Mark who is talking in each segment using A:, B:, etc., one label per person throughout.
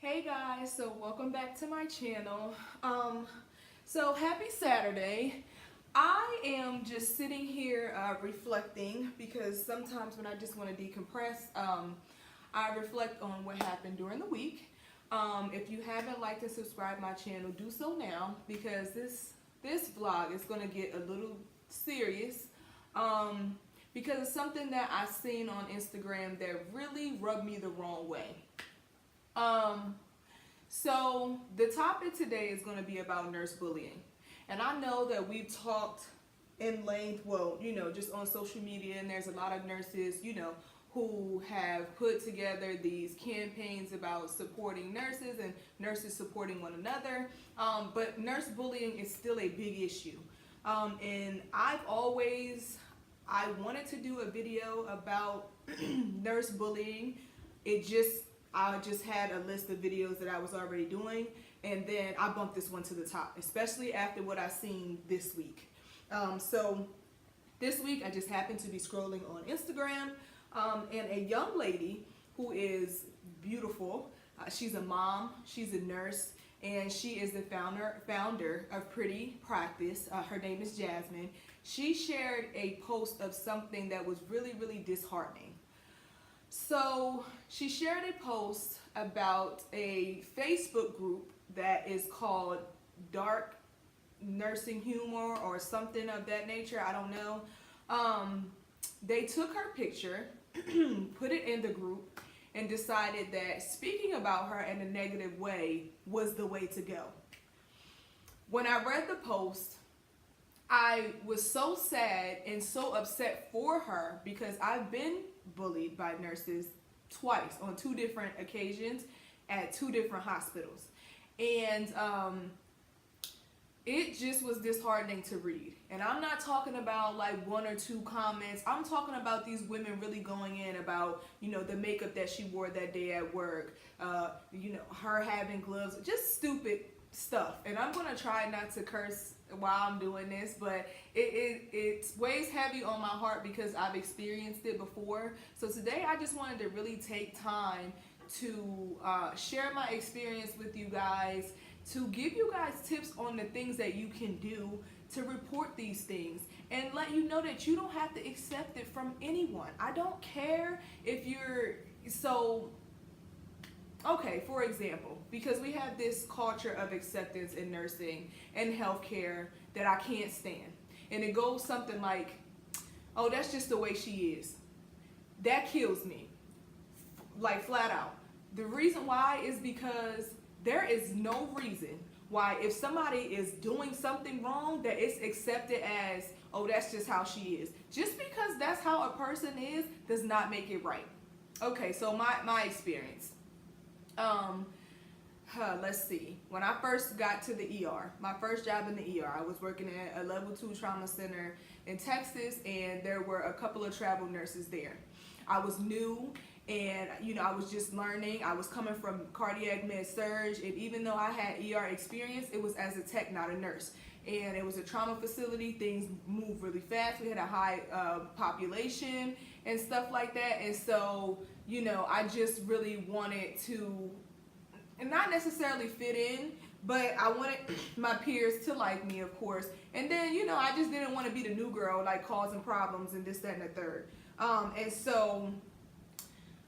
A: Hey guys, so welcome back to my channel. So happy Saturday. I am just sitting here reflecting because sometimes when I just want to decompress, I reflect on what happened during the week. If you haven't liked and subscribed my channel, do so now because this vlog is going to get a little serious. Because it's something that I seen on Instagram that really rubbed me the wrong way. So the topic today is going to be about nurse bullying. And I know that we've talked in length, well, just on social media, and there's a lot of nurses, who have put together these campaigns about supporting nurses and nurses supporting one another. But nurse bullying is still a big issue. And I wanted to do a video about nurse bullying. I just had a list of videos that I was already doing, and then I bumped this one to the top, especially after what I seen this week. So this week I just happened to be scrolling on Instagram, and a young lady who is beautiful. She's a mom, she's a nurse, and she is the founder of Pretty Practice. Her name is Jasmine. She shared a post of something that was really, really disheartening. So she shared a post about a Facebook group that is called Dark Nursing Humor or something of that nature. I don't know. They took her picture, put it in the group, and decided that speaking about her in a negative way was the way to go. When I read the post, I was so sad and so upset for her because I've been bullied by nurses twice on two different occasions at two different hospitals. And it just was disheartening to read. And I'm not talking about like one or two comments. I'm talking about these women really going in about, the makeup that she wore that day at work, her having gloves, just stupid stuff. And I'm going to try not to curse while I'm doing this, but it weighs heavy on my heart because I've experienced it before. So today I just wanted to really take time to share my experience with you guys, to give you guys tips on the things that you can do to report these things and let you know that you don't have to accept it from anyone. I don't care if you're okay, for example, because we have this culture of acceptance in nursing and healthcare that I can't stand. And it goes something like, oh, that's just the way she is. That kills me, like flat out. The reason why is because there is no reason why if somebody is doing something wrong that it's accepted as, oh, that's just how she is. Just because that's how a person is does not make it right. Okay, so my experience. Let's see. When I first got to the ER, my first job in the ER, I was working at a level 2 trauma center in Texas, and there were a couple of travel nurses there. I was new, and I was just learning. I was coming from cardiac med surge, and even though I had ER experience, it was as a tech, not a nurse. And it was a trauma facility. Things move really fast. We had a high population and stuff like that, and so I just really wanted to, and not necessarily fit in, but I wanted my peers to like me, of course. And then, I just didn't want to be the new girl, like causing problems and this, that, and the third. And so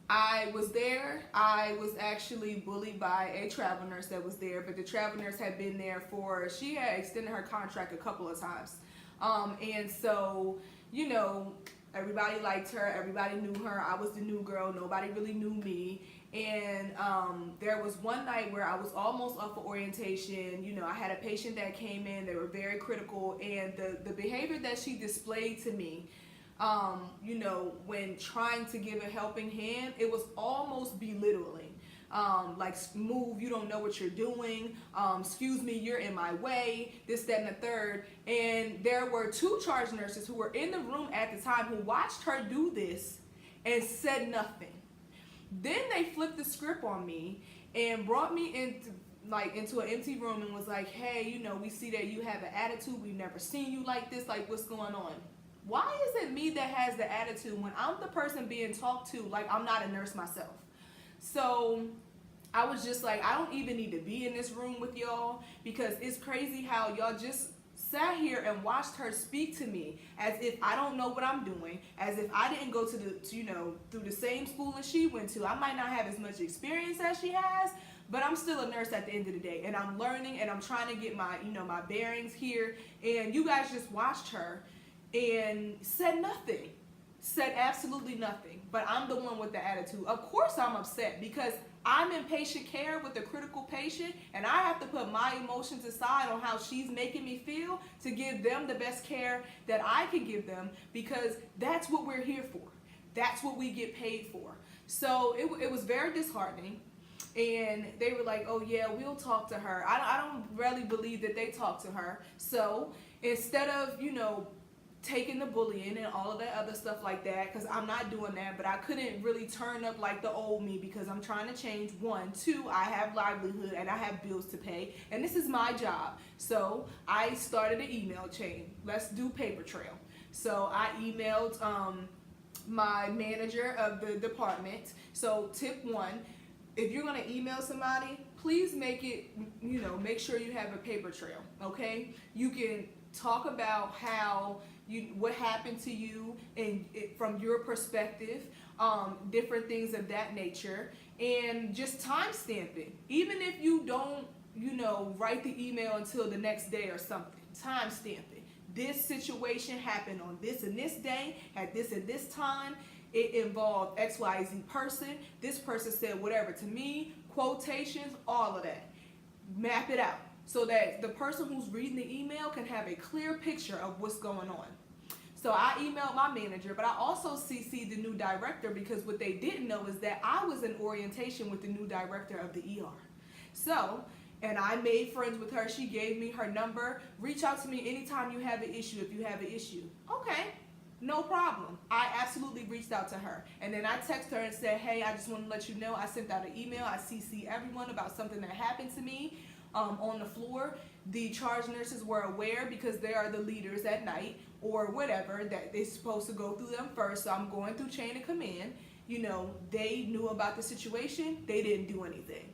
A: I was there. I was actually bullied by a travel nurse that was there, but the travel nurse had been there she had extended her contract a couple of times. And so, everybody liked her, everybody knew her. I was the new girl, nobody really knew me. And there was one night where I was almost off of orientation. I had a patient that came in, they were very critical, and the behavior that she displayed to me, when trying to give a helping hand, it was almost belittling. Like, move, you don't know what you're doing, excuse me, you're in my way, this, that, and the third. And there were two charge nurses who were in the room at the time who watched her do this and said nothing. Then they flipped the script on me and brought me into an empty room and was like, hey, we see that you have an attitude, we've never seen you like this, like what's going on? Why is it me that has the attitude when I'm the person being talked to like I'm not a nurse myself? So I was just like, I don't even need to be in this room with y'all, because it's crazy how y'all just sat here and watched her speak to me as if I don't know what I'm doing, as if I didn't go through the same school as she went to. I might not have as much experience as she has, but I'm still a nurse at the end of the day, and I'm learning and I'm trying to get my, my bearings here. And you guys just watched her and said nothing. Said absolutely nothing. But I'm the one with the attitude. Of course I'm upset, because I'm in patient care with a critical patient, and I have to put my emotions aside on how she's making me feel to give them the best care that I can give them, because that's what we're here for. That's what we get paid for. So it was very disheartening. And they were like, oh yeah, we'll talk to her. I don't really believe that they talked to her. So instead of, taking the bullying and all of that other stuff like that, because I'm not doing that, but I couldn't really turn up like the old me, because I'm trying to change. 1, 2, I have livelihood and I have bills to pay, and this is my job. So I started an email chain. Let's do paper trail. So I emailed my manager of the department. So tip 1, if you're going to email somebody, please make it, make sure you have a paper trail, okay? You can talk about what happened to you and from your perspective, different things of that nature, and just timestamp it. Even if you don't, write the email until the next day or something, timestamp it. This situation happened on this and this day, at this and this time. It involved XYZ person. This person said whatever to me, quotations, all of that. Map it out so that the person who's reading the email can have a clear picture of what's going on. So I emailed my manager, but I also CC'd the new director, because what they didn't know is that I was in orientation with the new director of the ER. So, and I made friends with her. She gave me her number. Reach out to me anytime you have an issue, if you have an issue. Okay, no problem. I absolutely reached out to her. And then I texted her and said, hey, I just want to let you know I sent out an email. I CC everyone about something that happened to me on the floor. The charge nurses were aware, because they are the leaders at night or whatever, that they're supposed to go through them first. So I'm going through chain of command. They knew about the situation. They didn't do anything.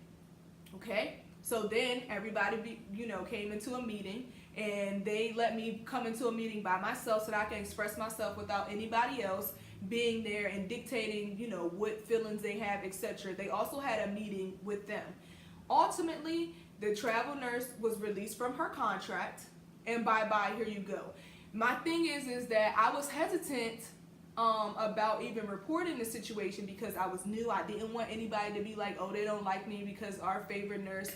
A: Okay? So then everybody, came into a meeting, and they let me come into a meeting by myself so that I can express myself without anybody else being there and dictating, what feelings they have, etc. They also had a meeting with them. Ultimately, the travel nurse was released from her contract, and bye-bye, here you go. My thing is that I was hesitant about even reporting the situation, because I was new. I didn't want anybody to be like, oh, they don't like me because our favorite nurse,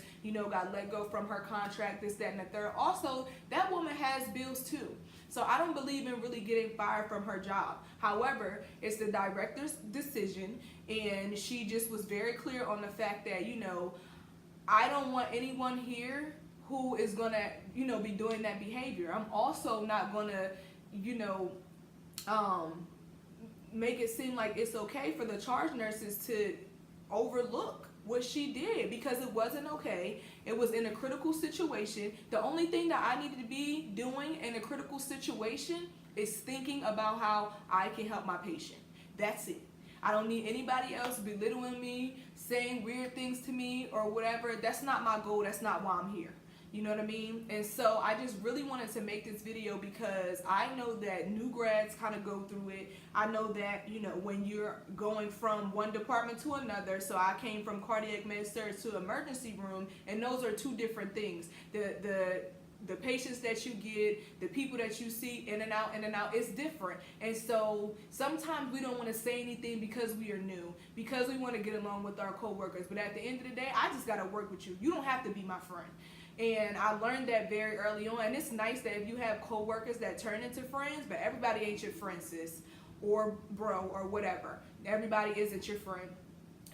A: got let go from her contract, this, that, and the third. Also, that woman has bills too. So I don't believe in really getting fired from her job. However, it's the director's decision, and she just was very clear on the fact that, I don't want anyone here who is gonna, be doing that behavior. I'm also not gonna, make it seem like it's okay for the charge nurses to overlook what she did, because it wasn't okay. It was in a critical situation. The only thing that I needed to be doing in a critical situation is thinking about how I can help my patient. That's it. I don't need anybody else belittling me, saying weird things to me or whatever. That's not my goal. That's not why I'm here. You know what I mean? And so I just really wanted to make this video, because I know that new grads kind of go through it. I know that, when you're going from one department to another, so I came from cardiac med surg to emergency room, and those are 2 different things. The patients that you get, the people that you see in and out, it's different. And so sometimes we don't want to say anything because we are new, because we want to get along with our coworkers. But at the end of the day, I just got to work with you. You don't have to be my friend. And I learned that very early on. And it's nice that if you have coworkers that turn into friends, but everybody ain't your friend, sis, or bro, or whatever. Everybody isn't your friend.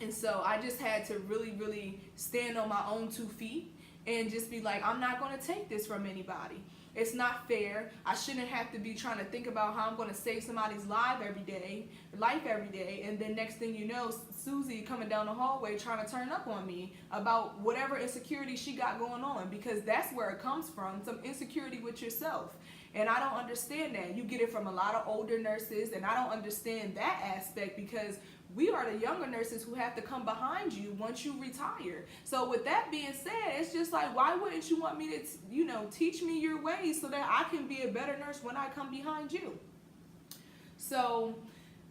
A: And so I just had to really, really stand on my own 2 feet and just be like, I'm not going to take this from anybody. It's not fair. I shouldn't have to be trying to think about how I'm going to save somebody's life every day, and then next thing you know, Susie coming down the hallway trying to turn up on me about whatever insecurity she got going on, because that's where it comes from, some insecurity with yourself. And I don't understand that. You get it from a lot of older nurses, and I don't understand that aspect, because we are the younger nurses who have to come behind you once you retire. So with that being said, it's just like, why wouldn't you want me to, teach me your ways so that I can be a better nurse when I come behind you? So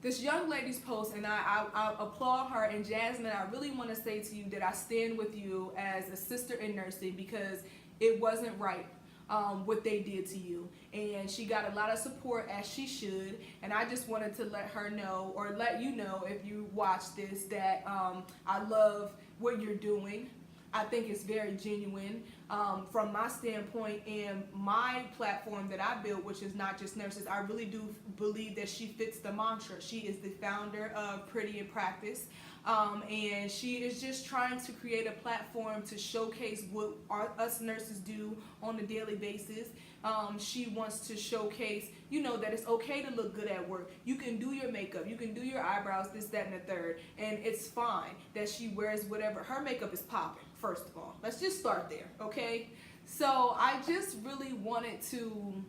A: this young lady's post, and I applaud her. And Jasmine, I really want to say to you that I stand with you as a sister in nursing, because it wasn't right what they did to you, and she got a lot of support, as she should. And I just wanted to let her know, or let you know if you watch this, that I love what you're doing. I think it's very genuine from my standpoint and my platform that I built, which is not just nurses. I really do believe that she fits the mantra. She is the founder of Pretty in Practice. And she is just trying to create a platform to showcase what us nurses do on a daily basis. She wants to showcase, that it's okay to look good at work. You can do your makeup, you can do your eyebrows, this, that, and the third, and it's fine that she wears whatever. Her makeup is popping, first of all. Let's just start there, okay? So I just really wanted to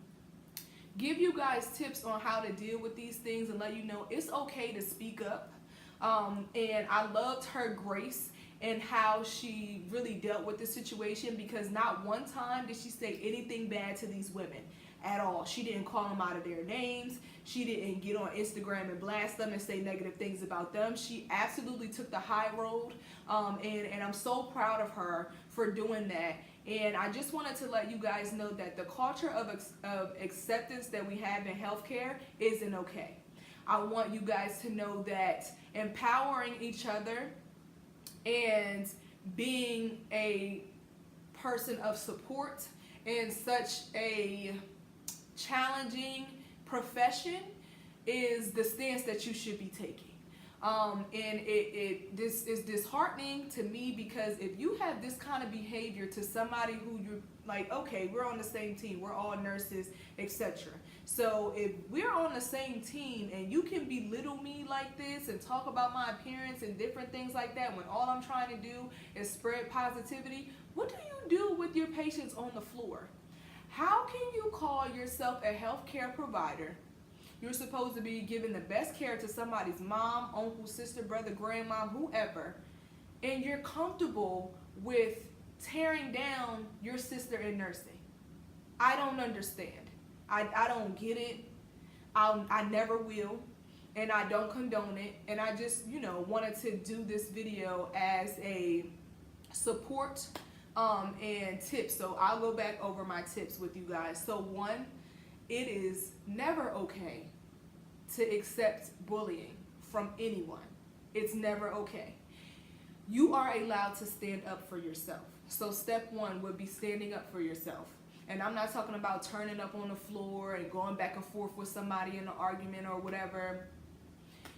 A: give you guys tips on how to deal with these things and let you know it's okay to speak up. And I loved her grace and how she really dealt with the situation, because not one time did she say anything bad to these women at all. She didn't call them out of their names. She didn't get on Instagram and blast them and say negative things about them. She absolutely took the high road, and I'm so proud of her for doing that. And I just wanted to let you guys know that the culture of acceptance that we have in healthcare isn't okay. I want you guys to know that empowering each other and being a person of support in such a challenging profession is the stance that you should be taking. And this is disheartening to me, because if you have this kind of behavior to somebody who you're like, okay, we're on the same team, we're all nurses, etc. So if we're on the same team and you can belittle me like this and talk about my appearance and different things like that, when all I'm trying to do is spread positivity, what do you do with your patients on the floor? How can you call yourself a healthcare provider? You're supposed to be giving the best care to somebody's mom, uncle, sister, brother, grandma, whoever, and you're comfortable with tearing down your sister in nursing. I don't understand. I don't get it. I never will, and I don't condone it. And I just, wanted to do this video as a support and tips. So I'll go back over my tips with you guys. So one, it is never okay to accept bullying from anyone. It's never okay. You are allowed to stand up for yourself. So step one would be standing up for yourself. And I'm not talking about turning up on the floor and going back and forth with somebody in an argument or whatever.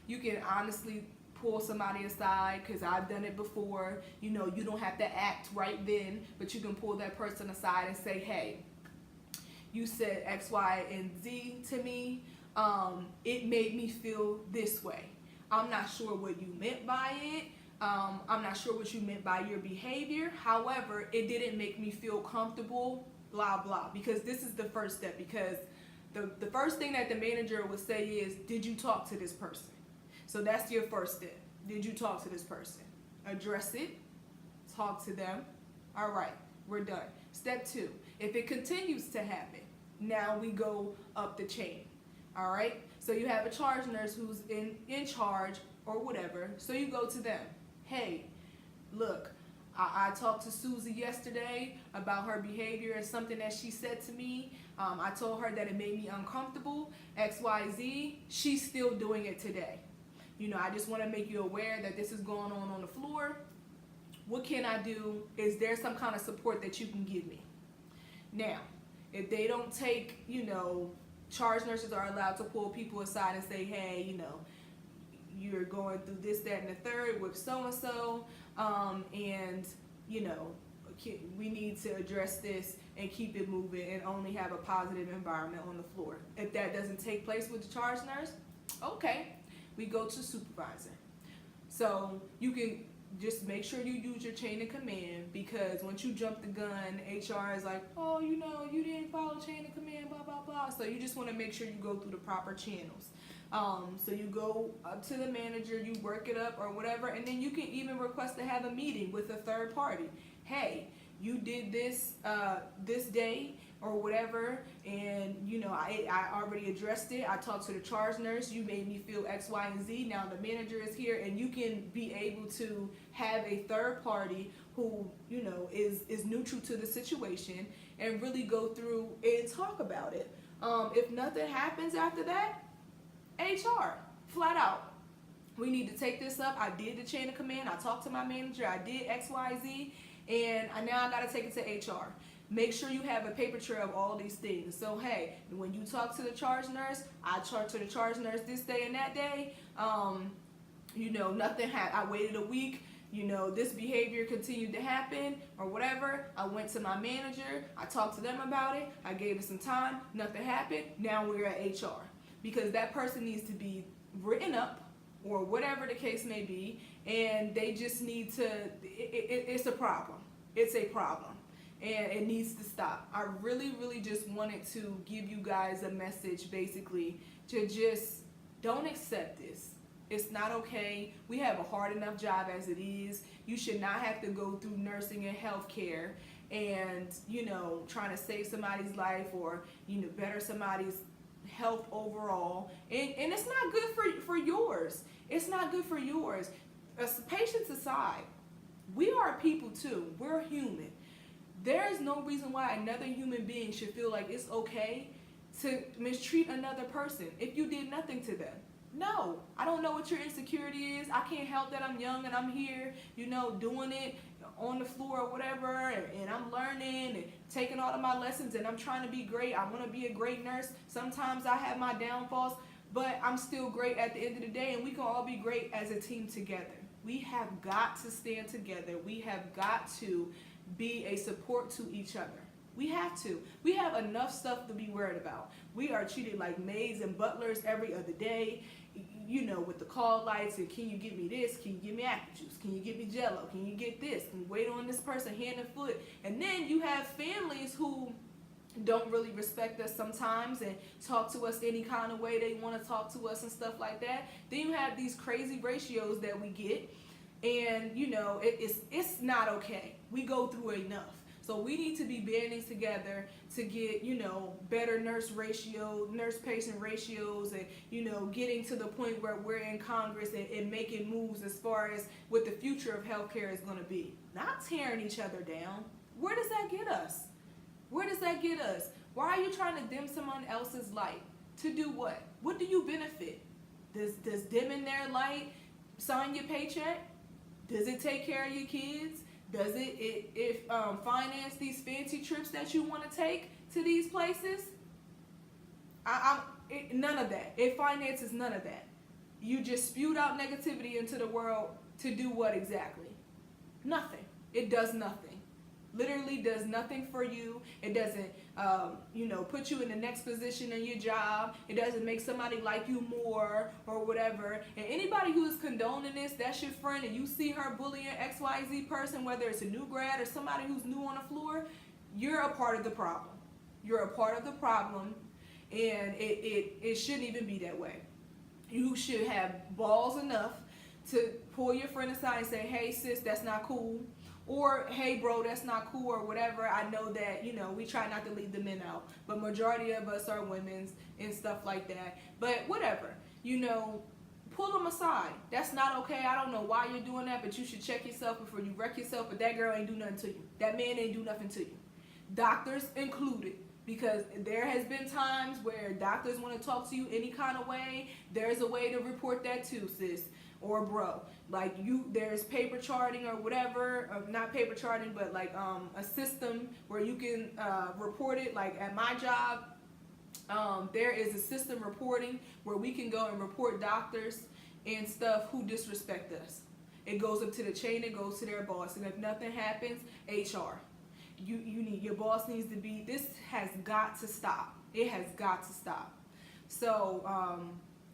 A: You can honestly pull somebody aside, because I've done it before. You don't have to act right then, but you can pull that person aside and say, hey, you said X, Y, and Z to me. It made me feel this way. I'm not sure what you meant by it. I'm not sure what you meant by your behavior. However, it didn't make me feel comfortable, blah, blah. Because this is the first step. Because the first thing that the manager would say is, did you talk to this person? So that's your first step. Did you talk to this person? Address it. Talk to them. All right, we're done. Step two, if it continues to happen, now we go up the chain. All right, so you have a charge nurse who's in charge or whatever. So you go to them. Hey, look, I talked to Susie yesterday about her behavior and something that she said to me. I told her that it made me uncomfortable, X, Y, Z. She's still doing it today. I just want to make you aware that this is going on the floor. What can I do? Is there some kind of support that you can give me? Now, if they don't take, charge nurses are allowed to pull people aside and say, hey, you're going through this, that, and the third with so-and-so, and, we need to address this and keep it moving and only have a positive environment on the floor. If that doesn't take place with the charge nurse, okay, we go to supervisor. So you can just make sure you use your chain of command, because once you jump the gun, HR is like, oh, you didn't follow chain of command, blah, blah, blah. So you just want to make sure you go through the proper channels. So you go up to the manager, you work it up or whatever, and then you can even request to have a meeting with a third party. Hey, you did this this day or whatever, and I already addressed it. I talked to the charge nurse. You made me feel X, Y, and Z. Now the manager is here, and you can be able to have a third party who is neutral to the situation and really go through and talk about it. If nothing happens after that, HR, flat out, we need to take this up. I did the chain of command. I talked to my manager. I did X, Y, Z, and now I got to take it to HR. Make sure you have a paper trail of all these things. So, hey, when you talk to the charge nurse, I talked to the charge nurse this day and that day. Nothing happened. I waited a week. This behavior continued to happen or whatever. I went to my manager. I talked to them about it. I gave it some time. Nothing happened. Now we're at HR. Because that person needs to be written up or whatever the case may be. And they just need to, it's a problem. It's a problem. And it needs to stop. I really, really just wanted to give you guys a message, basically, to just don't accept this. It's not okay. We have a hard enough job as it is. You should not have to go through nursing and healthcare and, trying to save somebody's life or, better somebody's health overall. And it's not good for yours. It's not good for yours. Patients aside, we are people too. We're human. There is no reason why another human being should feel like it's okay to mistreat another person if you did nothing to them. No, I don't know what your insecurity is. I can't help that I'm young and I'm here, doing it on the floor or whatever, and I'm learning and taking all of my lessons, and I'm trying to be great. I want to be a great nurse. Sometimes I have my downfalls, but I'm still great at the end of the day, and we can all be great as a team together. We have got to stand together. We have got to be a support to each other. We have to. We have enough stuff to be worried about. We are treated like maids and butlers every other day, with the call lights and can you give me this? Can you give me apple juice? Can you give me Jello? Can you get this? Can you wait on this person hand and foot? And then you have families who don't really respect us sometimes and talk to us any kind of way they want to talk to us and stuff like that. Then you have these crazy ratios that we get, and it's not okay. We go through enough. So we need to be banding together to get, better nurse-patient ratios and, getting to the point where we're in Congress and making moves as far as what the future of healthcare is going to be. Not tearing each other down. Where does that get us? Where does that get us? Why are you trying to dim someone else's light? To do what? What do you benefit? Does dimming their light sign your paycheck? Does it take care of your kids? Does it finance these fancy trips that you want to take to these places? None of that. It finances none of that. You just spewed out negativity into the world to do what exactly? Nothing. It does nothing. Literally does nothing for you. It doesn't, put you in the next position in your job. It doesn't make somebody like you more or whatever. And anybody who is condoning this, that's your friend, and you see her bullying XYZ person, whether it's a new grad or somebody who's new on the floor, you're a part of the problem. You're a part of the problem, and it shouldn't even be that way. You should have balls enough to pull your friend aside and say, hey, sis, that's not cool. Or, hey, bro, that's not cool or whatever. I know that, we try not to leave the men out. But majority of us are women and stuff like that. But whatever, pull them aside. That's not okay. I don't know why you're doing that, but you should check yourself before you wreck yourself. But that girl ain't do nothing to you. That man ain't do nothing to you. Doctors included. Because there has been times where doctors want to talk to you any kind of way. There's a way to report that too, sis or bro. Like there's paper charting or whatever, not paper charting, but like a system where you can report it. Like at my job, there is a system reporting where we can go and report doctors and stuff who disrespect us. It goes up to the chain, it goes to their boss, and if nothing happens, HR. Your boss needs to be, this has got to stop. It has got to stop. So,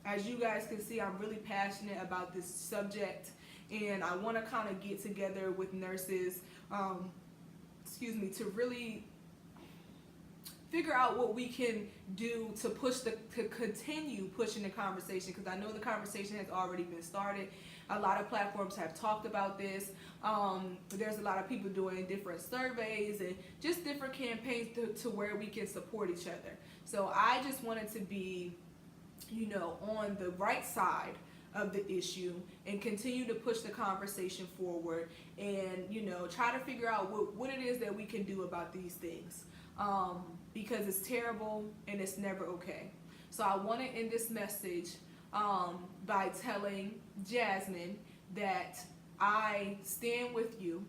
A: as you guys can see, I'm really passionate about this subject, and I want to kind of get together with nurses, to really figure out what we can do to continue pushing the conversation, because I know the conversation has already been started. A lot of platforms have talked about this. There's a lot of people doing different surveys and just different campaigns to where we can support each other. So I just wanted to be, on the right side of the issue and continue to push the conversation forward, and try to figure out what it is that we can do about these things, because it's terrible and it's never okay. So I want to end this message by telling Jasmine that I stand with you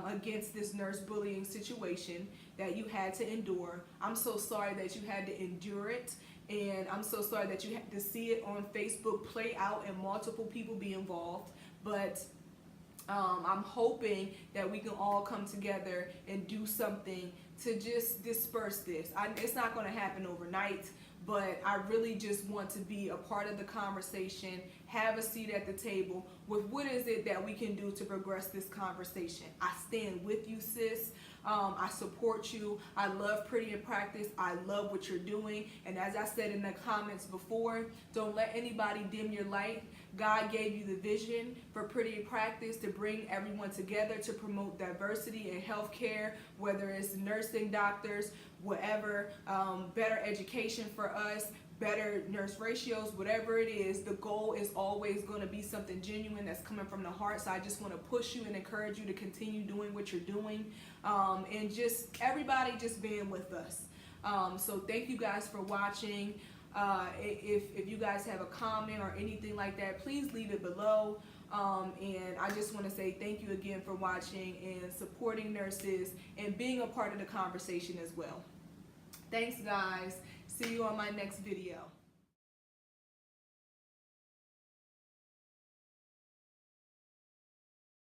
A: against this nurse bullying situation that you had to endure. I'm so sorry that you had to endure it, and I'm so sorry that you had to see it on Facebook play out and multiple people be involved. But I'm hoping that we can all come together and do something to just disperse this. It's not going to happen overnight, but I really just want to be a part of the conversation, have a seat at the table with what is it that we can do to progress this conversation. I stand with you, sis. I support you. I love Pretty in Practice. I love what you're doing. And as I said in the comments before, don't let anybody dim your light. God gave you the vision for Pretty in Practice to bring everyone together to promote diversity in healthcare, whether it's nursing, doctors, whatever, better education for us, better nurse ratios, whatever it is. The goal is always going to be something genuine that's coming from the heart. So I just want to push you and encourage you to continue doing what you're doing, and just everybody just being with us. So thank you guys for watching. If you guys have a comment or anything like that, please leave it below. And I just want to say thank you again for watching and supporting nurses and being a part of the conversation as well. Thanks, guys. See you on my next video.